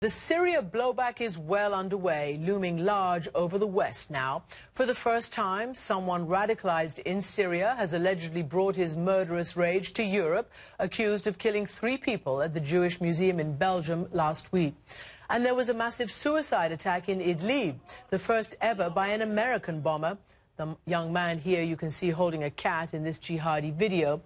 The Syria blowback is well underway, looming large over the West now. For the first time, someone radicalized in Syria has allegedly brought his murderous rage to Europe, accused of killing 3 people at the Jewish Museum in Belgium last week. And there was a massive suicide attack in Idlib, the first ever by an American bomber. The young man here you can see holding a cat in this jihadi video.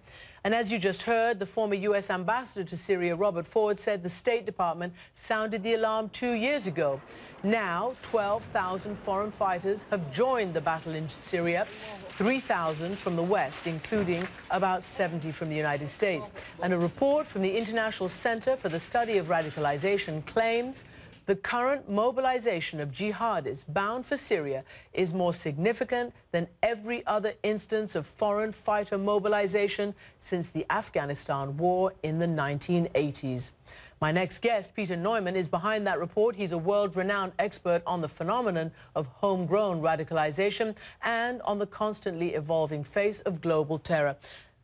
And as you just heard, the former U.S. ambassador to Syria, Robert Ford, said the State Department sounded the alarm 2 years ago. Now, 12,000 foreign fighters have joined the battle in Syria, 3,000 from the West, including about 70 from the United States. And a report from the International Center for the Study of Radicalization claims the current mobilization of jihadists bound for Syria is more significant than every other instance of foreign fighter mobilization since the Afghanistan war in the 1980s. My next guest, Peter Neumann, is behind that report. He's a world-renowned expert on the phenomenon of homegrown radicalization and on the constantly evolving face of global terror.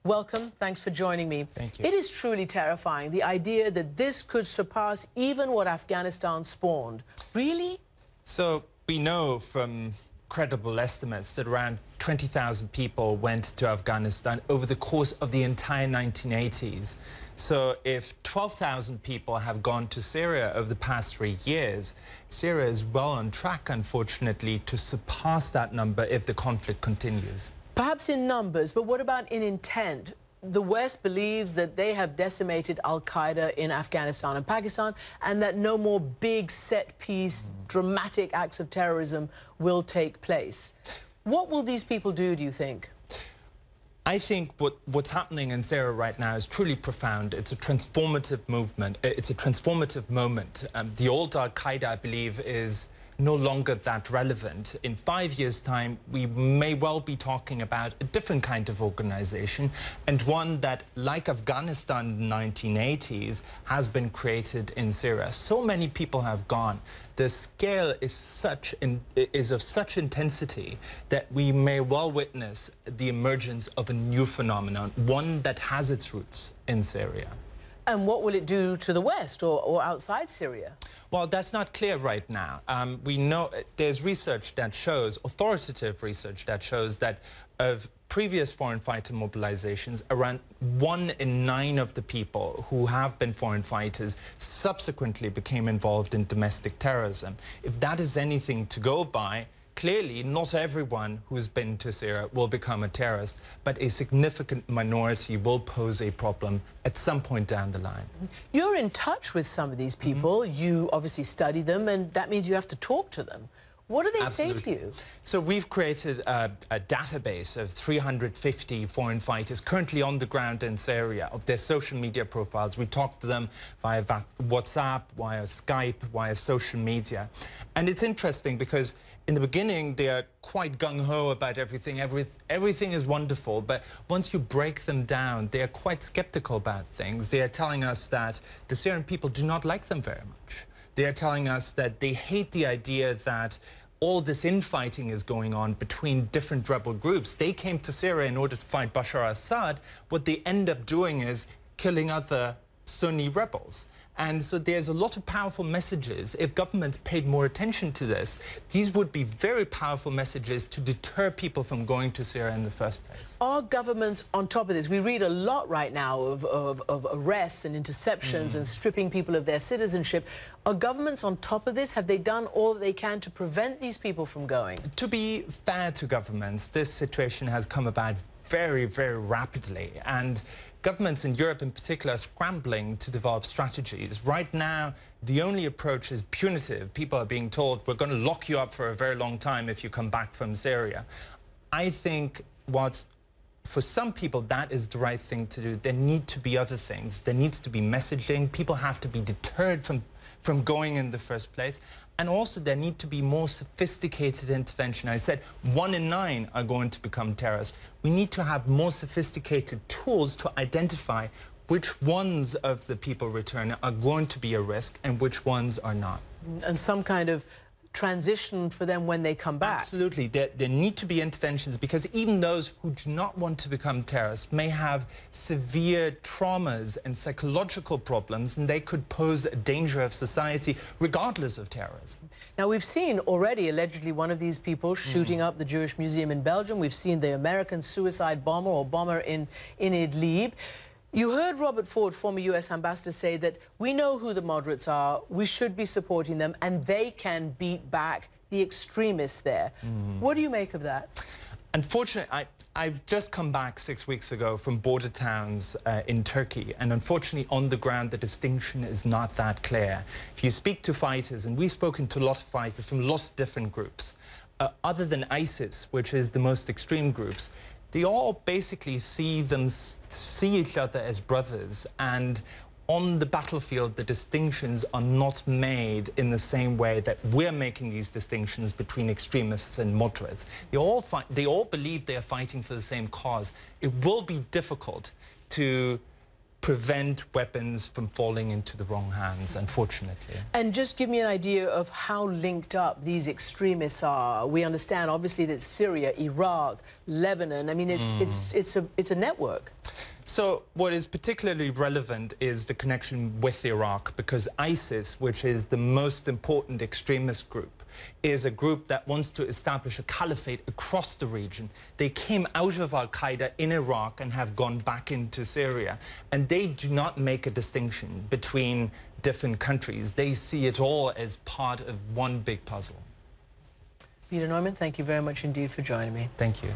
Welcome. Thanks for joining me. Thank you. It is truly terrifying, the idea that this could surpass even what Afghanistan spawned. Really? So we know from credible estimates that around 20,000 people went to Afghanistan over the course of the entire 1980s. So if 12,000 people have gone to Syria over the past 3 years, Syria is well on track, unfortunately, to surpass that number if the conflict continues. Perhaps in numbers, but what about in intent? The West believes that they have decimated al-Qaeda in Afghanistan and Pakistan, and that no more big set-piece, dramatic acts of terrorism will take place. What will these people do, do you think? I think what's happening in Syria right now is truly profound. It's a transformative movement. It's a transformative moment. The old al-Qaeda, I believe, is no longer that relevant. In 5 years' time, we may well be talking about a different kind of organization, and one that, like Afghanistan in the 1980s, has been created in Syria. So many people have gone. The scale is of such intensity that we may well witness the emergence of a new phenomenon, one that has its roots in Syria. And what will it do to the West or outside Syria? Well, that's not clear right now. We know there's research that shows, authoritative research that shows that of previous foreign fighter mobilizations, around 1 in 9 of the people who have been foreign fighters subsequently became involved in domestic terrorism. If that is anything to go by, clearly, not everyone who's been to Syria will become a terrorist, but a significant minority will pose a problem at some point down the line. You're in touch with some of these people. You obviously study them, and that means you have to talk to them. What do they say to you? So we've created a database of 350 foreign fighters currently on the ground in Syria, of their social media profiles. We talk to them via WhatsApp, via Skype, via social media. And it's interesting because in the beginning, they are quite gung-ho about everything. Everything is wonderful. But once you break them down, they are quite skeptical about things. They are telling us that the Syrian people do not like them very much. They are telling us that they hate the idea that all this infighting is going on between different rebel groups. They came to Syria in order to fight Bashar al-Assad. What they end up doing is killing other Sunni rebels. And so there's a lot of powerful messages. If governments paid more attention to this, these would be very powerful messages to deter people from going to Syria in the first place. Are governments on top of this? We read a lot right now of arrests and interceptions and stripping people of their citizenship. Are governments on top of this? Have they done all that they can to prevent these people from going? To be fair to governments, this situation has come about very, very rapidly. And governments in Europe in particular are scrambling to develop strategies. Right now, the only approach is punitive. People are being told, we're going to lock you up for a very long time if you come back from Syria. I think for some people, that is the right thing to do. There need to be other things. There needs to be messaging. People have to be deterred from going in the first place. And also, there need to be more sophisticated intervention. I said 1 in 9 are going to become terrorists. We need to have more sophisticated tools to identify which ones of the people returning are going to be a risk and which ones are not. And some kind of transition for them when they come back. Absolutely. There need to be interventions, because even those who do not want to become terrorists may have severe traumas and psychological problems, and they could pose a danger of society regardless of terrorism. Now, we've seen already, allegedly, one of these people shooting up the Jewish Museum in Belgium. We've seen the American suicide bomber or bomber in Idlib. You heard Robert Ford, former U.S. ambassador, say that we know who the moderates are, we should be supporting them, and they can beat back the extremists there. What do you make of that? Unfortunately, I've just come back 6 weeks ago from border towns in Turkey, and unfortunately on the ground the distinction is not that clear. If you speak to fighters, and we've spoken to lots of fighters from lots of different groups, other than ISIS, which is the most extreme groups, they all basically see each other as brothers, and on the battlefield the distinctions are not made in the same way that we're making these distinctions between extremists and moderates. They all believe they are fighting for the same cause. It will be difficult to prevent weapons from falling into the wrong hands, unfortunately. And just give me an idea of how linked up these extremists are. We understand, obviously, that Syria, Iraq, Lebanon, I mean, it's a network. So what is particularly relevant is the connection with Iraq, because ISIS, which is the most important extremist group, is a group that wants to establish a caliphate across the region. They came out of Al-Qaeda in Iraq and have gone back into Syria. And they do not make a distinction between different countries. They see it all as part of one big puzzle. Peter Neumann, thank you very much indeed for joining me. Thank you.